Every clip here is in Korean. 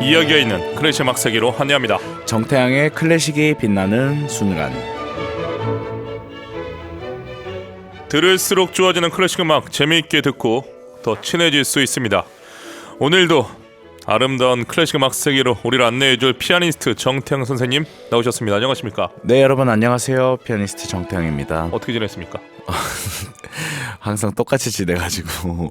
이야기가 있는 클래식 음악 세계로 환영합니다. 정태양의 클래식이 빛나는 순간. 들을수록 좋아지는 클래식 음악 재미있게 듣고 더 친해질 수 있습니다. 오늘도 아름다운 클래식 음악 세계로 우리를 안내해줄 피아니스트 정태양 선생님 나오셨습니다. 안녕하십니까? 네, 여러분 안녕하세요. 피아니스트 정태양입니다. 어떻게 지냈습니까? 항상 똑같이 지내가지고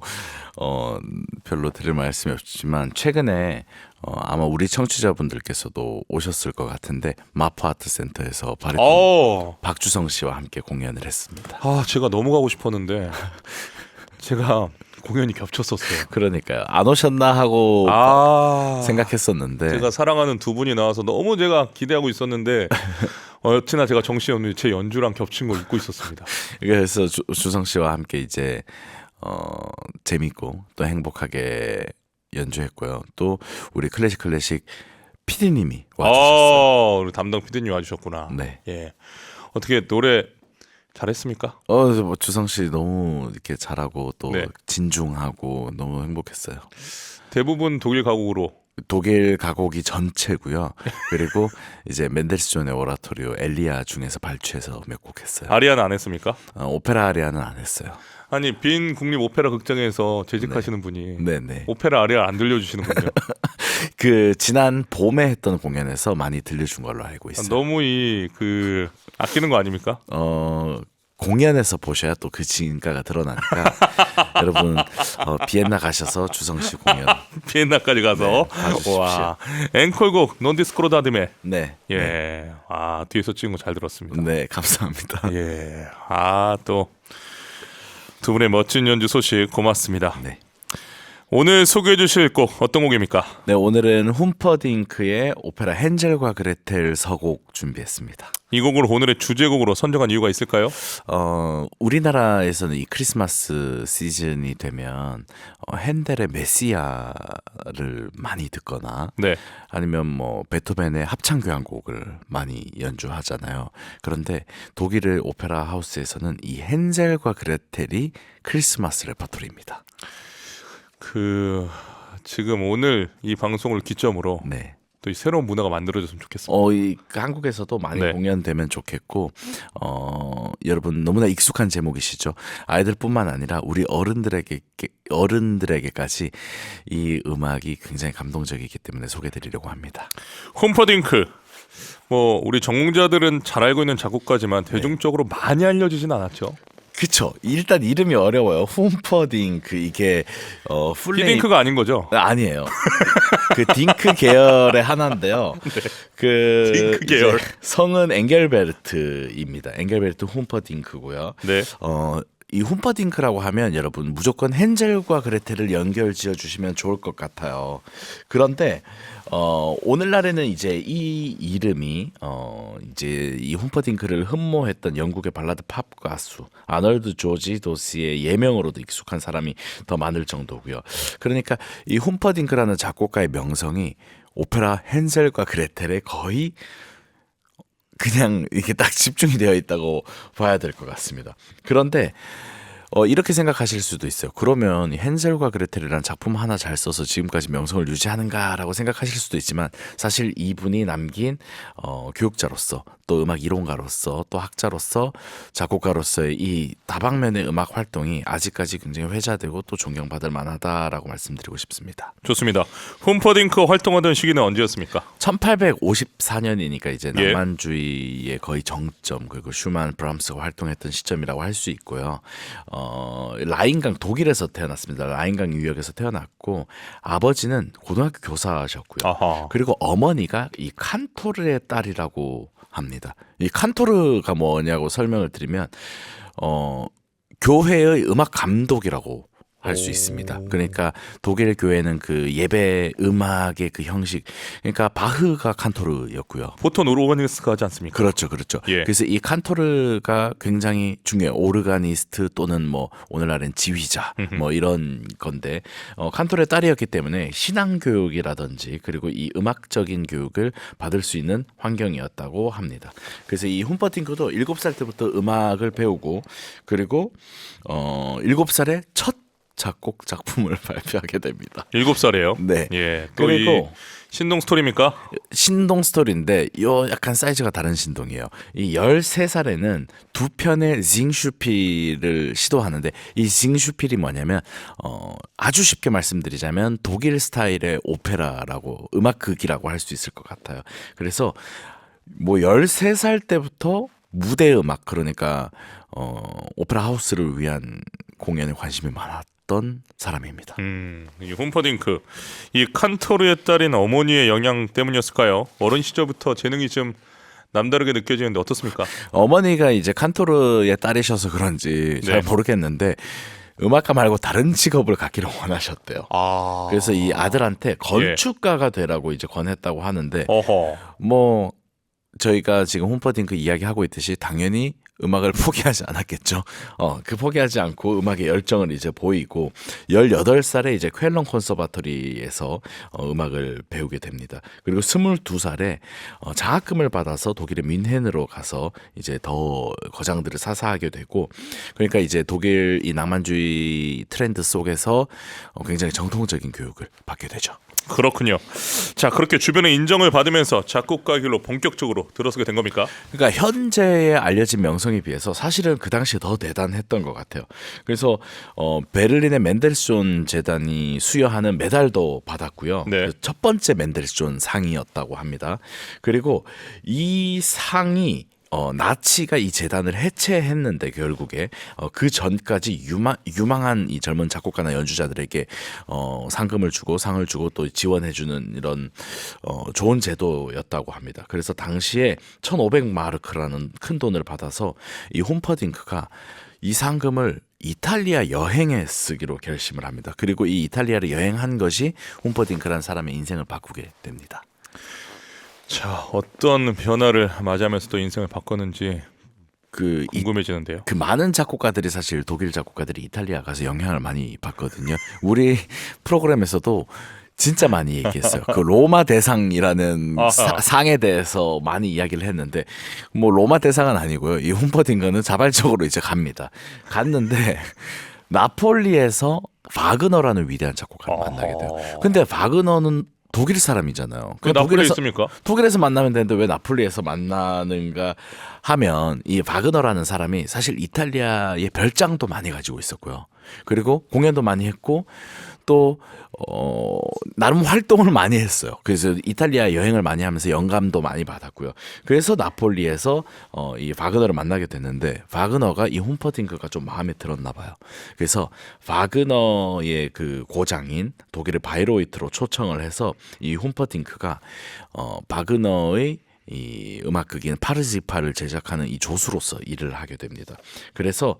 별로 드릴 말씀이 없지만 최근에 아마 우리 청취자분들께서도 오셨을 것 같은데 마포 아트센터에서 바리톤 박주성 씨와 함께 공연을 했습니다. 제가 너무 가고 싶었는데 제가 공연이 겹쳤었어요. 그러니까요. 안 오셨나 하고 생각했었는데 제가 사랑하는 두 분이 나와서 너무 제가 기대하고 있었는데 어찌나 제가 정신이 없는 제 연주랑 겹친 걸 잊고 있었습니다. 그래서 주성 씨와 함께 이제 재밌고 또 행복하게 연주했고요. 또 우리 클래식 PD님이 와주셨어요. 우리 담당 PD님 와주셨구나. 네. 예. 어떻게 노래 잘했습니까? 뭐 주성 씨 너무 이렇게 잘하고 또 네. 진중하고 너무 행복했어요. 대부분 독일 가곡으로. 독일 가곡이 전체고요. 그리고 이제 멘델스존의 오라토리오 엘리아 중에서 발췌해서 몇 곡 했어요. 아리아는 안 했습니까? 오페라 아리아는 안 했어요. 아니 빈 국립 오페라 극장에서 재직하시는 분이 네네. 오페라 아리아 안 들려주시는군요. 그 지난 봄에 했던 공연에서 많이 들려준 걸로 알고 있어요. 너무 아끼는 거 아닙니까? 공연에서 보셔야 또 그 진가가 드러나니까 여러분 비엔나 가셔서 주성 씨 공연 비엔나까지 가서 와 앵콜곡 논 디스코로다드메. 네. 예. 네. 뒤에서 찍은 거 잘 들었습니다. 네, 감사합니다. 예. 또 두 분의 멋진 연주 소식 고맙습니다. 네. 오늘 소개해 주실 곡 어떤 곡입니까? 네, 오늘은 훔퍼딩크의 오페라 헨젤과 그레텔 서곡 준비했습니다. 이 곡을 오늘의 주제곡으로 선정한 이유가 있을까요? 우리나라에서는 이 크리스마스 시즌이 되면 핸델의 메시아를 많이 듣거나 네. 아니면 뭐 베토벤의 합창교향곡을 많이 연주하잖아요. 그런데 독일의 오페라 하우스에서는 이 헨젤과 그레텔이 크리스마스 레퍼토리입니다. 지금 오늘 이 방송을 기점으로 네. 또 이 새로운 문화가 만들어졌으면 좋겠습니다. 한국에서도 많이 네. 공연되면 좋겠고 여러분 너무나 익숙한 제목이시죠. 아이들뿐만 아니라 우리 어른들에게까지 이 음악이 굉장히 감동적이기 때문에 소개드리려고 합니다. 훔퍼딩크. 우리 전공자들은 잘 알고 있는 작곡가지만 대중적으로 많이 알려지진 않았죠. 그쵸. 일단 이름이 어려워요. 훔퍼딩크 이게 히딩크가 아닌 거죠? 아니에요. 그 딩크 계열의 하나인데요. 네. 딩크 계열. 성은 엥겔베르트입니다. 엥겔베르트 훔퍼딩크고요. 네. 이 훔퍼딩크라고 하면 여러분 무조건 헨젤과 그레텔을 연결 지어 주시면 좋을 것 같아요. 그런데 오늘날에는 이제 이 이름이 이제 이 훔퍼딩크를 흠모했던 영국의 발라드 팝 가수 아널드 조지 도시의 예명으로도 익숙한 사람이 더 많을 정도고요. 그러니까 이 훔퍼딩크라는 작곡가의 명성이 오페라 헨젤과 그레텔에 거의 그냥 이렇게 딱 집중이 되어 있다고 봐야 될 것 같습니다. 그런데 이렇게 생각하실 수도 있어요. 그러면 헨젤과 그레텔이라는 작품 하나 잘 써서 지금까지 명성을 유지하는가라고 생각하실 수도 있지만 사실 이분이 남긴 교육자로서 또 음악 이론가로서 또 학자로서 작곡가로서의 이 다방면의 음악 활동이 아직까지 굉장히 회자되고 또 존경받을 만하다라고 말씀드리고 싶습니다. 좋습니다. 훔퍼딩크 활동하던 시기는 언제였습니까? 1854년이니까 이제 낭만주의의 거의 정점 그리고 슈만, 브람스가 활동했던 시점이라고 할 수 있고요. 라인강 독일에서 태어났습니다. 라인강 유역에서 태어났고 아버지는 고등학교 교사셨고요. 아하. 그리고 어머니가 이 칸토르의 딸이라고 합니다. 이 칸토르가 뭐냐고 설명을 드리면 교회의 음악 감독이라고 할 수 있습니다. 그러니까 독일 교회는 그 예배 음악의 그 형식, 그러니까 바흐가 칸토르였고요. 보통 오르가니스트가 하지 않습니까? 그렇죠. 예. 그래서 이 칸토르가 굉장히 중요해요. 오르가니스트 또는 뭐 오늘날엔 지휘자 뭐 이런 건데 칸토르의 딸이었기 때문에 신앙 교육이라든지 그리고 이 음악적인 교육을 받을 수 있는 환경이었다고 합니다. 그래서 이 훔퍼딩크도 7살 때부터 음악을 배우고 그리고 7살에 첫 작곡 작품을 발표하게 됩니다. 7살이에요. 네. 예. 또 그리고 신동 스토리입니까? 신동 스토리인데 요 약간 사이즈가 다른 신동이에요. 이 13살에는 두 편의 징슈필을 시도하는데 이 징슈필이 뭐냐면 아주 쉽게 말씀드리자면 독일 스타일의 오페라라고 음악극이라고 할 수 있을 것 같아요. 그래서 뭐 13살 때부터 무대 음악 그러니까 오페라 하우스를 위한 공연에 관심이 많았던 사람입니다. 이 훔퍼딩크 이 칸토르의 딸인 어머니의 영향 때문이었을까요? 어린 시절부터 재능이 좀 남다르게 느껴지는데 어떻습니까? 어머니가 이제 칸토르의 딸이셔서 그런지 잘 네. 모르겠는데 음악가 말고 다른 직업을 갖기를 원하셨대요. 그래서 이 아들한테 건축가가 되라고 이제 권했다고 하는데 어허. 뭐 저희가 지금 홈퍼딩크 이야기하고 있듯이 당연히 음악을 포기하지 않았겠죠. 그 포기하지 않고 음악에 열정을 이제 보이고 18살에 이제 쾰런 콘서바토리에서 음악을 배우게 됩니다. 그리고 22살에 장학금을 받아서 독일의 뮌헨으로 가서 이제 더 거장들을 사사하게 되고 그러니까 이제 독일 이 낭만주의 트렌드 속에서 굉장히 정통적인 교육을 받게 되죠. 그렇군요. 자, 그렇게 주변의 인정을 받으면서 작곡가 길로 본격적으로 들어서게 된 겁니까? 그러니까 현재의 알려진 명성에 비해서 사실은 그 당시에 더 대단했던 것 같아요. 그래서 베를린의 맨델스존 재단이 수여하는 메달도 받았고요. 네. 첫 번째 맨델스존 상이었다고 합니다. 그리고 이 상이 나치가 이 재단을 해체했는데 결국에 그 전까지 유망한 이 젊은 작곡가나 연주자들에게 상금을 주고 상을 주고 또 지원해주는 이런 좋은 제도였다고 합니다. 그래서 당시에 1,500마르크라는 큰 돈을 받아서 이 홈퍼딩크가 이 상금을 이탈리아 여행에 쓰기로 결심을 합니다. 그리고 이 이탈리아를 여행한 것이 홈퍼딩크라는 사람의 인생을 바꾸게 됩니다. 자, 어떤 변화를 맞이하면서 또 인생을 바꿨는지 궁금해지는데요. 그 많은 작곡가들이 사실 독일 작곡가들이 이탈리아 가서 영향을 많이 받거든요. 우리 프로그램에서도 진짜 많이 얘기했어요. 그 로마 대상이라는 상에 대해서 많이 이야기를 했는데 뭐 로마 대상은 아니고요. 이 훔퍼딩크는 자발적으로 이제 갔는데 나폴리에서 바그너라는 위대한 작곡가를 만나게 돼요. 근데 바그너는 독일 사람이잖아요. 나폴리에 있습니까? 독일에서 만나면 되는데 왜 나폴리에서 만나는가 하면 이 바그너라는 사람이 사실 이탈리아의 별장도 많이 가지고 있었고요. 그리고 공연도 많이 했고 또 나름 활동을 많이 했어요. 그래서 이탈리아 여행을 많이 하면서 영감도 많이 받았고요. 그래서 나폴리에서 이 바그너를 만나게 됐는데 바그너가 이 훔퍼딩크가 좀 마음에 들었나 봐요. 그래서 바그너의 그 고장인 독일의 바이로이트로 초청을 해서 이 훔퍼딩크가 바그너의 이 음악극인 파르지파를 제작하는 이 조수로서 일을 하게 됩니다. 그래서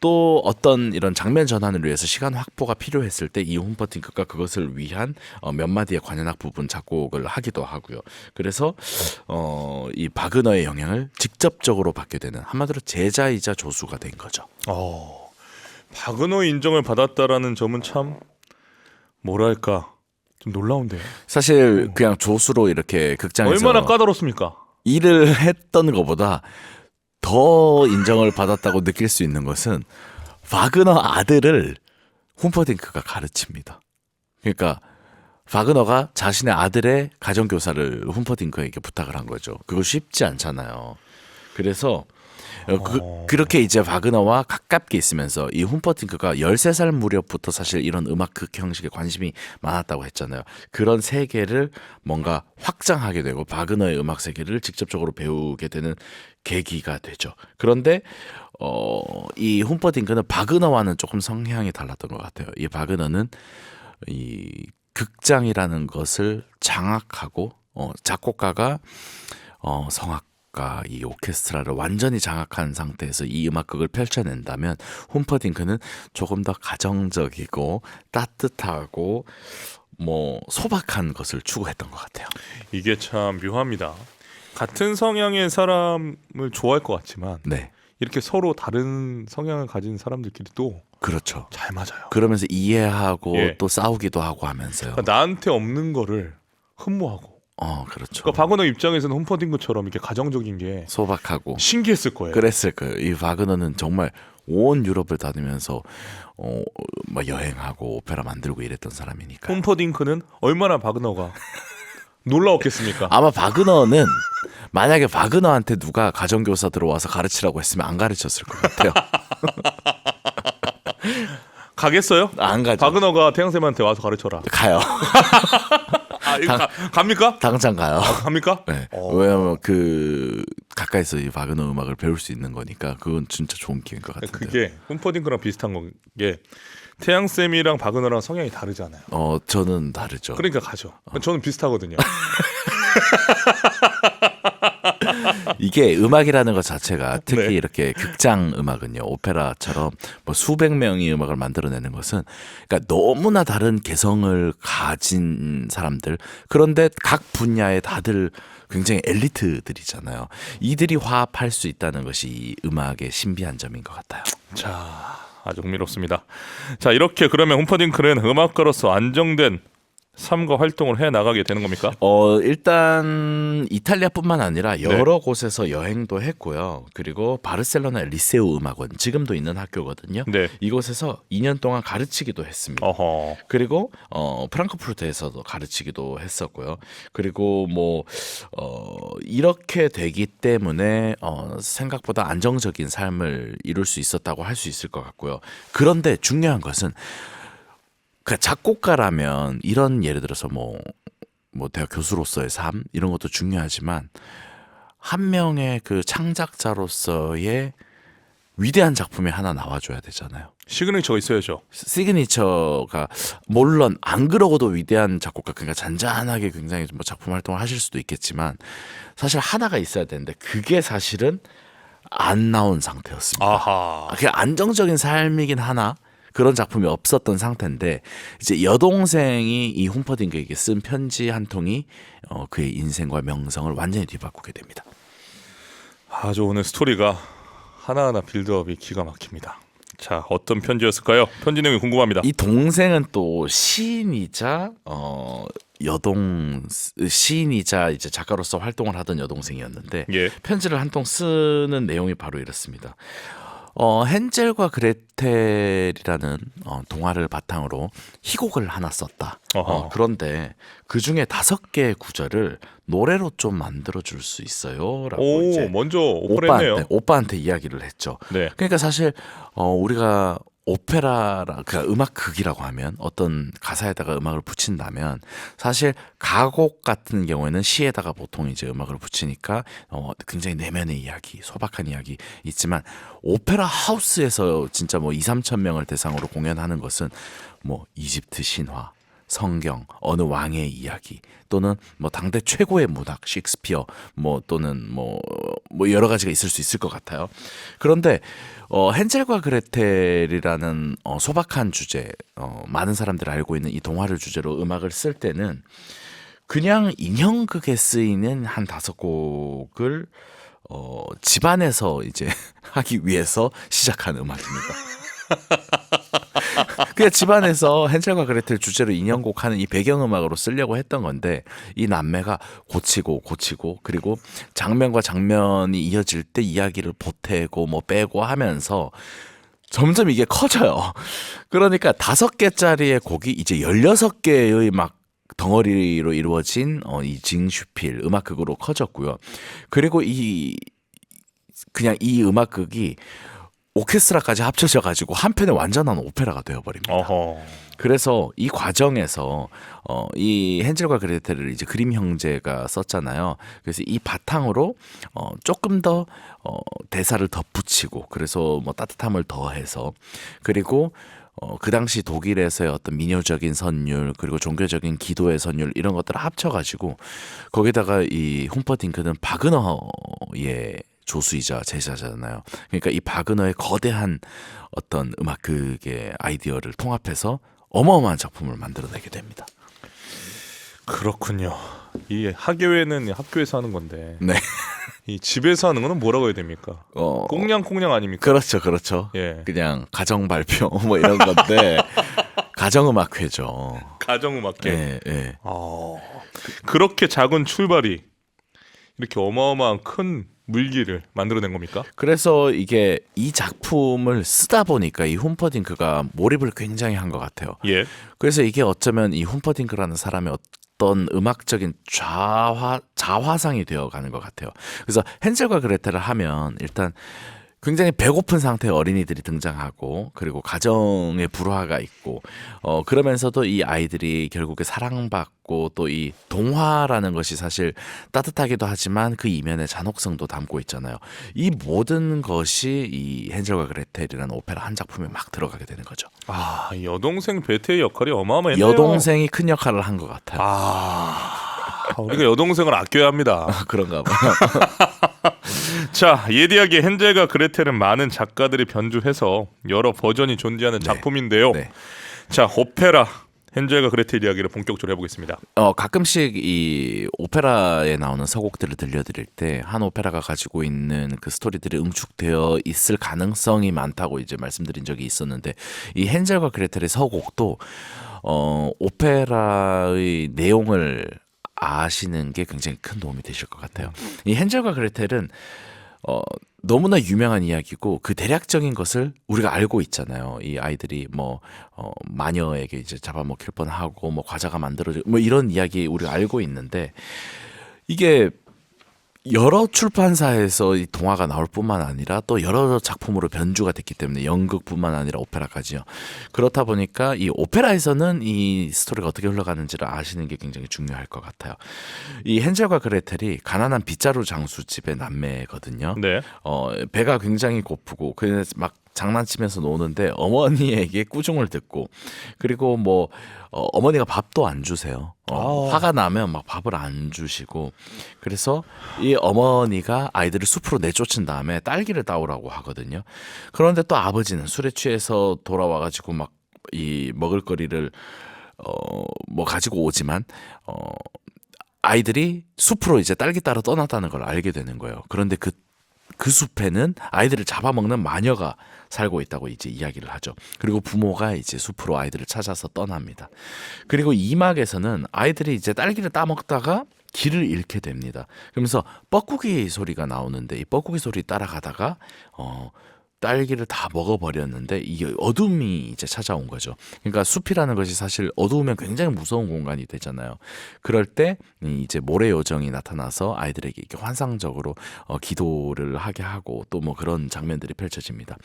또 어떤 이런 장면 전환을 위해서 시간 확보가 필요했을 때 이 훔퍼딩크가 그것을 위한 몇 마디의 관현악 부분 작곡을 하기도 하고요. 그래서 이 바그너의 영향을 직접적으로 받게 되는 한마디로 제자이자 조수가 된 거죠. 바그너의 인정을 받았다라는 점은 참 뭐랄까 좀 놀라운데요. 사실 그냥 조수로 이렇게 극장에서 얼마나 까다롭습니까? 일을 했던 것보다 더 인정을 받았다고 느낄 수 있는 것은 바그너 아들을 훔퍼딩크가 가르칩니다. 그러니까 바그너가 자신의 아들의 가정교사를 훔퍼딩크에게 부탁을 한 거죠. 그거 쉽지 않잖아요. 그래서 그렇게 이제 바그너와 가깝게 있으면서 이 훔퍼딩크가 13살 무렵부터 사실 이런 음악극 형식에 관심이 많았다고 했잖아요. 그런 세계를 뭔가 확장하게 되고 바그너의 음악 세계를 직접적으로 배우게 되는 계기가 되죠. 그런데 이 훔퍼딩크는 바그너와는 조금 성향이 달랐던 것 같아요. 이 바그너는 이 극장이라는 것을 장악하고 작곡가가 성악 이 오케스트라를 완전히 장악한 상태에서 이 음악극을 펼쳐낸다면 훔퍼딩크는 조금 더 가정적이고 따뜻하고 뭐 소박한 것을 추구했던 것 같아요. 이게 참 묘합니다. 같은 성향의 사람을 좋아할 것 같지만 네, 이렇게 서로 다른 성향을 가진 사람들끼리도 그렇죠. 잘 맞아요. 그러면서 이해하고 또 싸우기도 하고 하면서요. 그러니까 나한테 없는 거를 흠모하고 그렇죠. 그러니까 박은호 입장에서는 홈퍼딩크처럼 이렇게 가정적인 게 소박하고 신기했을 거예요. 그랬을 거예요. 이 바그너는 정말 온 유럽을 다니면서 막 여행하고 오페라 만들고 이랬던 사람이니까. 홈퍼딩크는 얼마나 박은호가 놀라웠겠습니까? 아마 바그너는 만약에 바그너한테 누가 가정교사 들어와서 가르치라고 했으면 안 가르쳤을 것 같아요. 가겠어요? 안 가죠. 박은호가 태양쌤한테 와서 가르쳐라. 가요. 이거 갑니까? 당장 가요. 갑니까? 네. 왜냐면 가까이서 이 바그너 음악을 배울 수 있는 거니까 그건 진짜 좋은 기회인 것 같은데. 그게 홈퍼딩크랑 비슷한 게 태양쌤이랑 박은호랑 성향이 다르잖아요. 저는 다르죠. 그러니까 가죠. 저는 비슷하거든요. 이게 음악이라는 것 자체가 특히 네. 이렇게 극장 음악은요, 오페라처럼 뭐 수백 명이 음악을 만들어내는 것은 그러니까 너무나 다른 개성을 가진 사람들, 그런데 각 분야에 다들 굉장히 엘리트들이잖아요. 이들이 화합할 수 있다는 것이 이 음악의 신비한 점인 것 같아요. 자, 아주 흥미롭습니다. 자, 이렇게 그러면 홈퍼딩크는 음악가로서 안정된 삶과 활동을 해 나가게 되는 겁니까? 일단 이탈리아뿐만 아니라 여러 곳에서 여행도 했고요. 그리고 바르셀로나 리세우 음악원, 지금도 있는 학교거든요. 네. 이곳에서 2년 동안 가르치기도 했습니다. 어허. 그리고 프랑크푸르트에서도 가르치기도 했었고요. 그리고 이렇게 되기 때문에 생각보다 안정적인 삶을 이룰 수 있었다고 할 수 있을 것 같고요. 그런데 중요한 것은 그 작곡가라면 이런, 예를 들어서 뭐 대학 교수로서의 삶 이런 것도 중요하지만 한 명의 그 창작자로서의 위대한 작품이 하나 나와줘야 되잖아요. 시그니처가 있어야죠. 시그니처가 물론 안 그러고도 위대한 작곡가, 그러니까 잔잔하게 굉장히 뭐 작품 활동을 하실 수도 있겠지만 사실 하나가 있어야 되는데 그게 사실은 안 나온 상태였습니다. 아하. 그게 안정적인 삶이긴 하나 그런 작품이 없었던 상태인데, 이제 여동생이 이 홈퍼딩크에게 쓴 편지 한 통이 그의 인생과 명성을 완전히 뒤바꾸게 됩니다. 아주 오늘 스토리가 하나하나 빌드업이 기가 막힙니다. 자, 어떤 편지였을까요? 편지 내용이 궁금합니다. 이 동생은 또 시인이자 시인이자 이제 작가로서 활동을 하던 여동생이었는데, 예. 편지를 한 통 쓰는 내용이 바로 이렇습니다. 헨젤과 그레텔이라는 동화를 바탕으로 희곡을 하나 썼다. 그런데 그 중에 5개의 구절을 노래로 좀 만들어 줄 수 있어요?라고 오, 이제 먼저 오퍼를 했네요. 오빠한테 이야기를 했죠. 네. 그러니까 사실 우리가 오페라라, 그러니까 음악극이라고 하면 어떤 가사에다가 음악을 붙인다면, 사실 가곡 같은 경우에는 시에다가 보통 이제 음악을 붙이니까 굉장히 내면의 이야기, 소박한 이야기 있지만, 오페라 하우스에서 진짜 뭐 2, 3천 명을 대상으로 공연하는 것은 뭐 이집트 신화, 성경, 어느 왕의 이야기, 또는 뭐 당대 최고의 문학 셰익스피어, 뭐 또는 뭐 여러 가지가 있을 수 있을 것 같아요. 그런데 헨젤과 그레텔이라는 소박한 주제, 많은 사람들이 알고 있는 이 동화를 주제로 음악을 쓸 때는 그냥 인형극에 쓰이는 한 5곡을 집안에서 이제 하기 위해서 시작한 음악입니다. 그냥 집안에서 헨젤과 그레텔 주제로 인형곡 하는 이 배경음악으로 쓰려고 했던 건데, 이 남매가 고치고 그리고 장면과 장면이 이어질 때 이야기를 보태고 뭐 빼고 하면서 점점 이게 커져요. 그러니까 5개짜리의 곡이 이제 16개의 막 덩어리로 이루어진 이 징슈필 음악극으로 커졌고요. 그리고 그냥 이 음악극이 오케스트라까지 합쳐져 가지고 한편의 완전한 오페라가 되어버립니다. 어허. 그래서 이 과정에서 이 헨젤과 그레텔을 이제 그림 형제가 썼잖아요. 그래서 이 바탕으로 조금 더 대사를 덧붙이고, 그래서 뭐 따뜻함을 더해서, 그리고 그 당시 독일에서의 어떤 민요적인 선율, 그리고 종교적인 기도의 선율, 이런 것들을 합쳐가지고, 거기다가 이 홈퍼딩크는 바그너의 조수이자 제자잖아요. 그러니까 이 바그너의 거대한 어떤 음악극의 아이디어를 통합해서 어마어마한 작품을 만들어내게 됩니다. 그렇군요. 이 하계회는 학교에서 하는 건데, 네. 이 집에서 하는 거는 뭐라고 해야 됩니까? 꽁냥꽁냥 아닙니까? 그렇죠. 예. 그냥 가정 발표 뭐 이런 건데, 가정음악회죠. 가정음악계. 예, 예. 그렇게 작은 출발이 이렇게 어마어마한 큰 물기를 만들어낸 겁니까? 그래서 이게 이 작품을 쓰다 보니까 이 훔퍼딩크가 몰입을 굉장히 한 것 같아요. 예. 그래서 이게 어쩌면 이 훔퍼딩크라는 사람의 어떤 음악적인 자화상이 되어가는 것 같아요. 그래서 헨젤과 그레텔을 하면 일단 굉장히 배고픈 상태의 어린이들이 등장하고 그리고 가정의 불화가 있고 그러면서도 이 아이들이 결국에 사랑받고 또 이 동화라는 것이 사실 따뜻하기도 하지만 그 이면에 잔혹성도 담고 있잖아요. 이 모든 것이 이 헨젤과 그레텔이라는 오페라 한 작품에 막 들어가게 되는 거죠. 아, 여동생 베테의 역할이 어마어마했네요. 여동생이 큰 역할을 한 것 같아요. 우리가 여동생을 아껴야 합니다. 그런가 봐요. 자, 예리하게 헨젤과 그레텔은 많은 작가들이 변주해서 여러 버전이 존재하는 작품인데요. 네. 자, 오페라 헨젤과 그레텔 이야기를 본격적으로 해보겠습니다. 가끔씩 이 오페라에 나오는 서곡들을 들려드릴 때 한 오페라가 가지고 있는 그 스토리들이 응축되어 있을 가능성이 많다고 이제 말씀드린 적이 있었는데 이 헨젤과 그레텔의 서곡도 오페라의 내용을 아시는 게 굉장히 큰 도움이 되실 것 같아요. 이 헨젤과 그레텔은 너무나 유명한 이야기고 그 대략적인 것을 우리가 알고 있잖아요. 이 아이들이 뭐 마녀에게 이제 잡아먹힐 뻔하고 뭐 과자가 만들어지고 뭐 이런 이야기 우리가 알고 있는데 이게 여러 출판사에서 이 동화가 나올 뿐만 아니라 또 여러 작품으로 변주가 됐기 때문에 연극뿐만 아니라 오페라까지요. 그렇다 보니까 이 오페라에서는 이 스토리가 어떻게 흘러가는지를 아시는 게 굉장히 중요할 것 같아요. 이 헨젤과 그레텔이 가난한 빗자루 장수 집의 남매거든요. 네. 배가 굉장히 고프고 그래서 막 장난치면서 노는데 어머니에게 꾸중을 듣고 그리고 뭐 어머니가 밥도 안 주세요. 화가 나면 막 밥을 안 주시고 그래서 이 어머니가 아이들을 숲으로 내쫓은 다음에 딸기를 따오라고 하거든요. 그런데 또 아버지는 술에 취해서 돌아와가지고 막 이 먹을거리를 뭐 가지고 오지만 아이들이 숲으로 이제 딸기 따러 떠났다는 걸 알게 되는 거예요. 그런데 그 숲에는 아이들을 잡아먹는 마녀가 살고 있다고 이제 이야기를 하죠. 그리고 부모가 이제 숲으로 아이들을 찾아서 떠납니다. 그리고 이 막에서는 아이들이 이제 딸기를 따먹다가 길을 잃게 됩니다. 그러면서 뻐꾸기 소리가 나오는데 이 뻐꾸기 소리 따라가다가 딸기를 다 먹어버렸는데 이게 어둠이 이제 찾아온 거죠. 그러니까 숲이라는 것이 사실 어두우면 굉장히 무서운 공간이 되잖아요. 그럴 때 이제 모래 요정이 나타나서 아이들에게 이렇게 환상적으로 기도를 하게 하고 또 뭐 그런 장면들이 펼쳐집니다.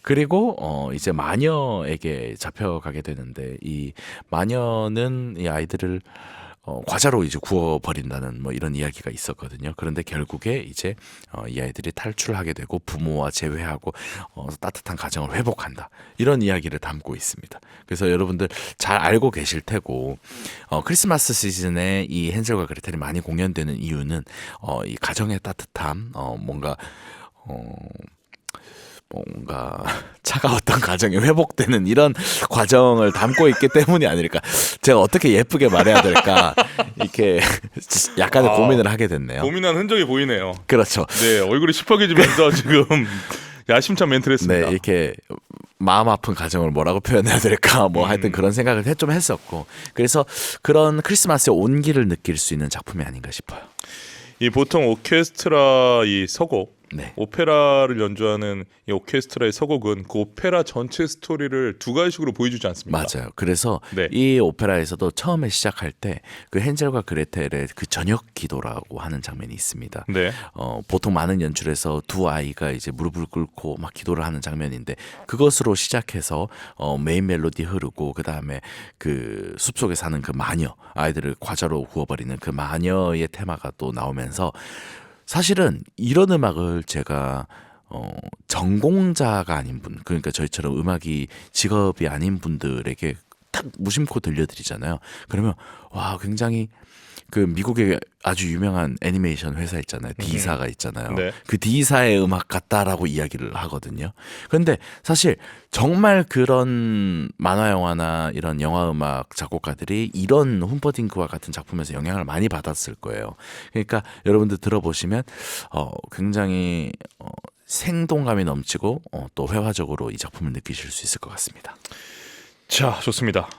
그리고 이제 마녀에게 잡혀가게 되는데 이 마녀는 이 아이들을 과자로 이제 구워버린다는 뭐 이런 이야기가 있었거든요. 그런데 결국에 이제 이 아이들이 탈출하게 되고 부모와 재회하고 따뜻한 가정을 회복한다. 이런 이야기를 담고 있습니다. 그래서 여러분들 잘 알고 계실 테고 크리스마스 시즌에 이 헨젤과 그레텔이 많이 공연되는 이유는 이 가정의 따뜻함, 뭔가 차가웠던 가정이 회복되는 이런 과정을 담고 있기 때문이 아닐까. 제가 어떻게 예쁘게 말해야 될까 이렇게 약간의 고민을 하게 됐네요. 고민한 흔적이 보이네요. 그렇죠. 네, 얼굴이 시퍼개지면서 지금 야심찬 멘트를 했습니다. 네, 이렇게 마음 아픈 가정을 뭐라고 표현해야 될까 뭐 하여튼 그런 생각을 좀 했었고 그래서 그런 크리스마스의 온기를 느낄 수 있는 작품이 아닌가 싶어요. 이 보통 오케스트라 이 서곡 네. 오페라를 연주하는 이 오케스트라의 서곡은 그 오페라 전체 스토리를 두 가지식으로 보여주지 않습니까? 맞아요. 그래서 네. 이 오페라에서도 처음에 시작할 때 그 헨젤과 그레텔의 그 저녁 기도라고 하는 장면이 있습니다. 네. 보통 많은 연출에서 두 아이가 이제 무릎을 꿇고 막 기도를 하는 장면인데 그것으로 시작해서 메인 멜로디 흐르고 그 다음에 그 숲속에 사는 그 마녀 아이들을 과자로 구워버리는 그 마녀의 테마가 또 나오면서 사실은 이런 음악을 제가 전공자가 아닌 분, 그러니까 저희처럼 음악이 직업이 아닌 분들에게 딱 무심코 들려드리잖아요. 그러면 와 굉장히 그 미국의 아주 유명한 애니메이션 회사 있잖아요. D사가 있잖아요. 네. 그 D사의 음악 같다라고 이야기를 하거든요. 그런데 사실 정말 그런 만화 영화나 이런 영화 음악 작곡가들이 이런 훔퍼딩크와 같은 작품에서 영향을 많이 받았을 거예요. 그러니까 여러분들 들어보시면 굉장히 생동감이 넘치고 또 회화적으로 이 작품을 느끼실 수 있을 것 같습니다. 자, 좋습니다.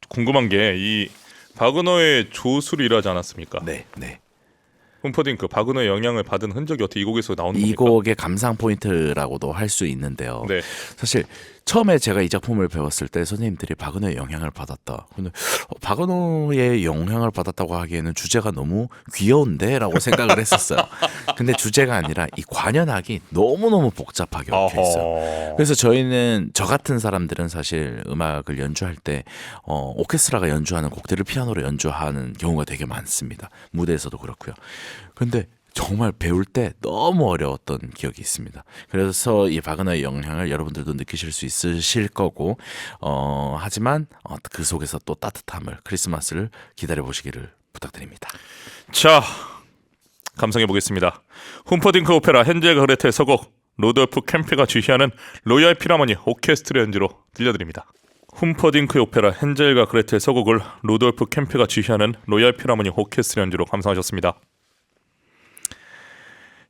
궁금한 게 이 바그너의 조수를 일하지 않았습니까? 네, 네. 훔퍼딩크 바그너의 영향을 받은 흔적이 어떻게 이 곡에서 나오는 이 겁니까? 곡의 감상 포인트라고도 할 수 있는데요. 네. 사실 처음에 제가 이 작품을 배웠을 때 선생님들이 바그너의 영향을 받았다. 근데 바그너의 영향을 받았다고 하기에는 주제가 너무 귀여운데라고 생각을 했었어요. 근데 주제가 아니라 이 관현악이 너무너무 복잡하게 얽혀 있어요. 어허. 그래서 저 같은 사람들은 사실 음악을 연주할 때 오케스트라가 연주하는 곡들을 피아노로 연주하는 경우가 되게 많습니다. 무대에서도 그렇고요. 근데 정말 배울 때 너무 어려웠던 기억이 있습니다. 그래서 이 바그너의 영향을 여러분들도 느끼실 수 있으실 거고 하지만 그 속에서 또 따뜻함을 크리스마스를 기다려 보시기를 부탁드립니다. 자, 감상해 보겠습니다. 훔퍼딩크 오페라 헨젤과 그레텔 서곡 로돌프 캠페가 지휘하는 로얄 필하모니 오케스트라 연주로 들려드립니다. 훔퍼딩크의 오페라 헨젤과 그레텔 서곡을 로돌프 캠페가 지휘하는 로얄 필하모니 오케스트라 연주로 감상하셨습니다.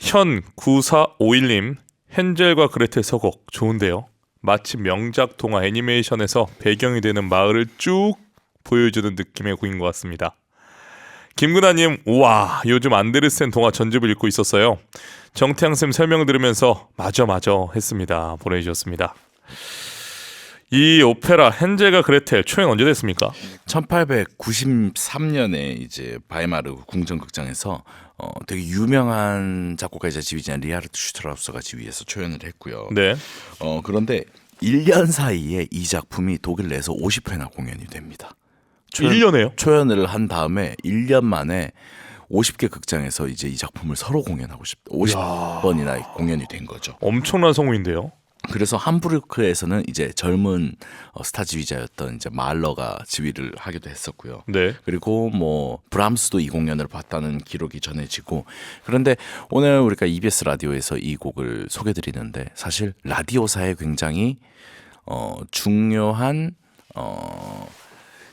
현 9451님 헨젤과 그레텔 서곡 좋은데요. 마치 명작 동화 애니메이션에서 배경이 되는 마을을 쭉 보여주는 느낌의 곡인 것 같습니다. 김근아님 우와 요즘 안데르센 동화 전집을 읽고 있었어요. 정태양쌤 설명 들으면서 맞아 했습니다. 보내주셨습니다. 이 오페라 헨젤과 그레텔 초연 언제 됐습니까? 1893년에 이제 바이마르 궁정극장에서 되게 유명한 작곡가이자 지휘자인 리하르트 슈트라우스가 지휘해서 초연을 했고요. 네. 그런데 1년 사이에 이 작품이 독일 내에서 50회나 공연이 됩니다. 1년에요? 초연을 한 다음에 1년 만에 50개 극장에서 이제 이 작품을 서로 공연하고 싶다. 50번이나 공연이 된 거죠. 엄청난 성우인데요. 그래서 함부르크에서는 이제 젊은 스타 지휘자였던 이제 말러가 지휘를 하기도 했었고요. 네. 그리고 뭐 브람스도 이 공연을 봤다는 기록이 전해지고 그런데 오늘 우리가 EBS 라디오에서 이 곡을 소개드리는데 사실 라디오사에 굉장히 중요한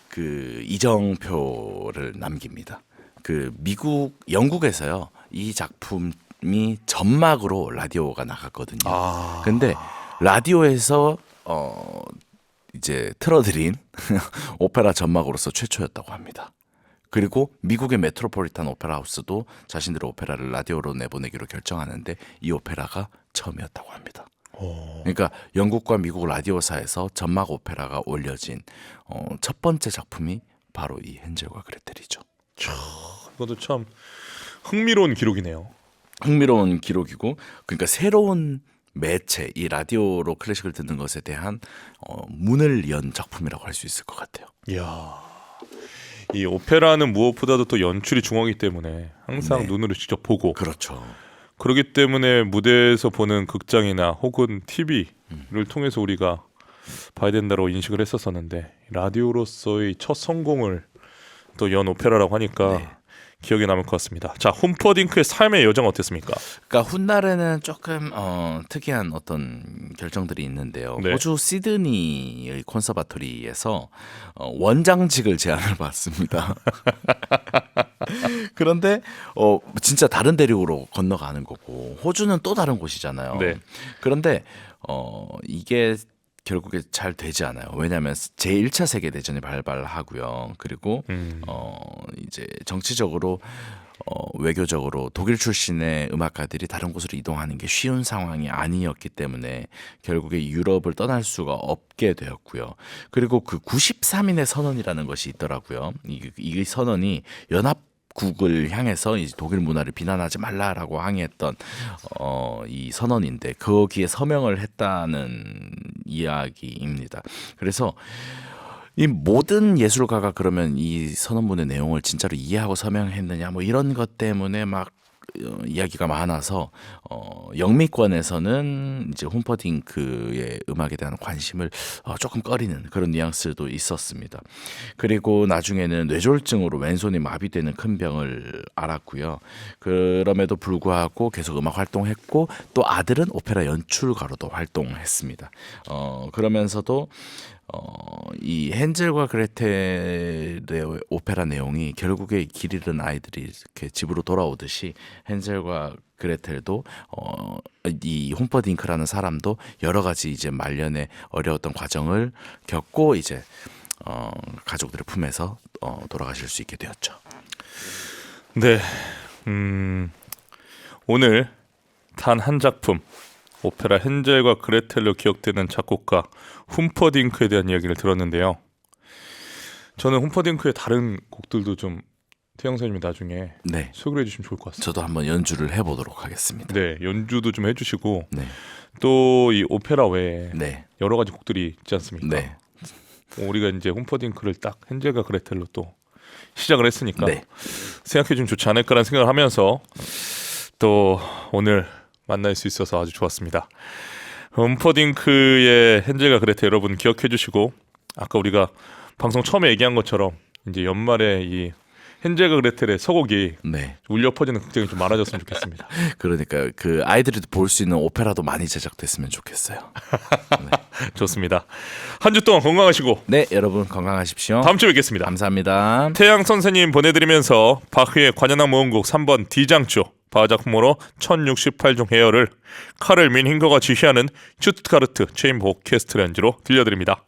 그 이정표를 남깁니다. 그 영국에서요 이 작품이 전막으로 라디오가 나갔거든요. 근데 라디오에서 이제 틀어드린 오페라 전막으로서 최초였다고 합니다. 그리고 미국의 메트로폴리탄 오페라 하우스도 자신들의 오페라를 라디오로 내보내기로 결정하는데 이 오페라가 처음이었다고 합니다. 그러니까 영국과 미국 라디오사에서 전막 오페라가 올려진 첫 번째 작품이 바로 이 헨젤과 그레텔이죠. 이것도 참 흥미로운 기록이네요. 흥미로운 기록이고 그러니까 새로운 매체 이 라디오로 클래식을 듣는 것에 대한 문을 연 작품이라고 할 수 있을 것 같아요. 이야, 이 오페라는 무엇보다도 또 연출이 중요하기 때문에 항상 네. 눈으로 직접 보고 그렇죠. 그렇기 때문에 무대에서 보는 극장이나 혹은 TV를 통해서 우리가 봐야 된다고 인식을 했었었는데 라디오로서의 첫 성공을 또 연 오페라라고 하니까 네. 기억에 남을 것 같습니다. 자, 훔퍼딩크의 삶의 여정 어땠습니까? 그러니까 훗날에는 조금 특이한 어떤 결정들이 있는데요. 네. 호주 시드니의 콘서바토리에서 원장직을 제안을 받습니다. 그런데 진짜 다른 대륙으로 건너가는 거고 호주는 또 다른 곳이잖아요. 네. 그런데 이게 결국에 잘 되지 않아요. 왜냐하면 제1차 세계대전이 발발하고요. 그리고 이제 정치적으로 외교적으로 독일 출신의 음악가들이 다른 곳으로 이동하는 게 쉬운 상황이 아니었기 때문에 결국에 유럽을 떠날 수가 없게 되었고요. 그리고 그 93인의 선언이라는 것이 있더라고요. 이 선언이 연합국을 향해서 이제 독일 문화를 비난하지 말라라고 항의했던 이 선언인데 거기에 서명을 했다는 이야기입니다. 그래서 이 모든 예술가가 그러면 이 선언문의 내용을 진짜로 이해하고 서명했느냐 뭐 이런 것 때문에 막 이야기가 많아서 영미권에서는 이제 훔퍼딩크의 음악에 대한 관심을 조금 꺼리는 그런 뉘앙스도 있었습니다. 그리고 나중에는 뇌졸중으로 왼손이 마비되는 큰 병을 앓았고요. 그럼에도 불구하고 계속 음악 활동했고 또 아들은 오페라 연출가로도 활동했습니다. 그러면서도 이 헨젤과 그레텔의 오페라 내용이 결국에 길 잃은 아이들이 이렇게 집으로 돌아오듯이 헨젤과 그레텔도 이 홈퍼딩크라는 사람도 여러 가지 이제 말년에 어려웠던 과정을 겪고 이제 가족들의 품에서 돌아가실 수 있게 되었죠. 네, 오늘 단 한 작품 오페라 헨젤과 그레텔로 기억되는 작곡가 훔퍼딩크에 대한 이야기를 들었는데요. 저는 훔퍼딩크의 다른 곡들도 좀 태영 선생님이 나중에 네, 소개해 주시면 좋을 것 같습니다. 저도 한번 연주를 해보도록 하겠습니다. 네, 연주도 좀 해주시고 네, 또 이 오페라 외에 네, 여러 가지 곡들이 있지 않습니까? 네, 우리가 이제 훔퍼딩크를 딱 헨젤과 그레텔로 또 시작을 했으니까 네. 생각해 주면 좋지 않을까라는 생각을 하면서 또 오늘 만날 수 있어서 아주 좋았습니다. 훔퍼딩크의 헨젤과 그레텔 여러분 기억해 주시고 아까 우리가 방송 처음에 얘기한 것처럼 이제 연말에 이 헨젤과 그레텔의 서곡이 네. 울려 퍼지는 극장이 좀 많아졌으면 좋겠습니다. 그러니까 그 아이들이 볼 수 있는 오페라도 많이 제작됐으면 좋겠어요. 좋습니다. 한 주 동안 건강하시고 네, 여러분 건강하십시오. 다음 주에 뵙겠습니다. 감사합니다. 태양 선생님 보내드리면서 바흐의 관현악 모음곡 3번 D장조 바흐작품으로 1068종 해열을 카를 민힌거가 지휘하는 슈투트가르트 체인버 오케스트라 연주로 들려드립니다.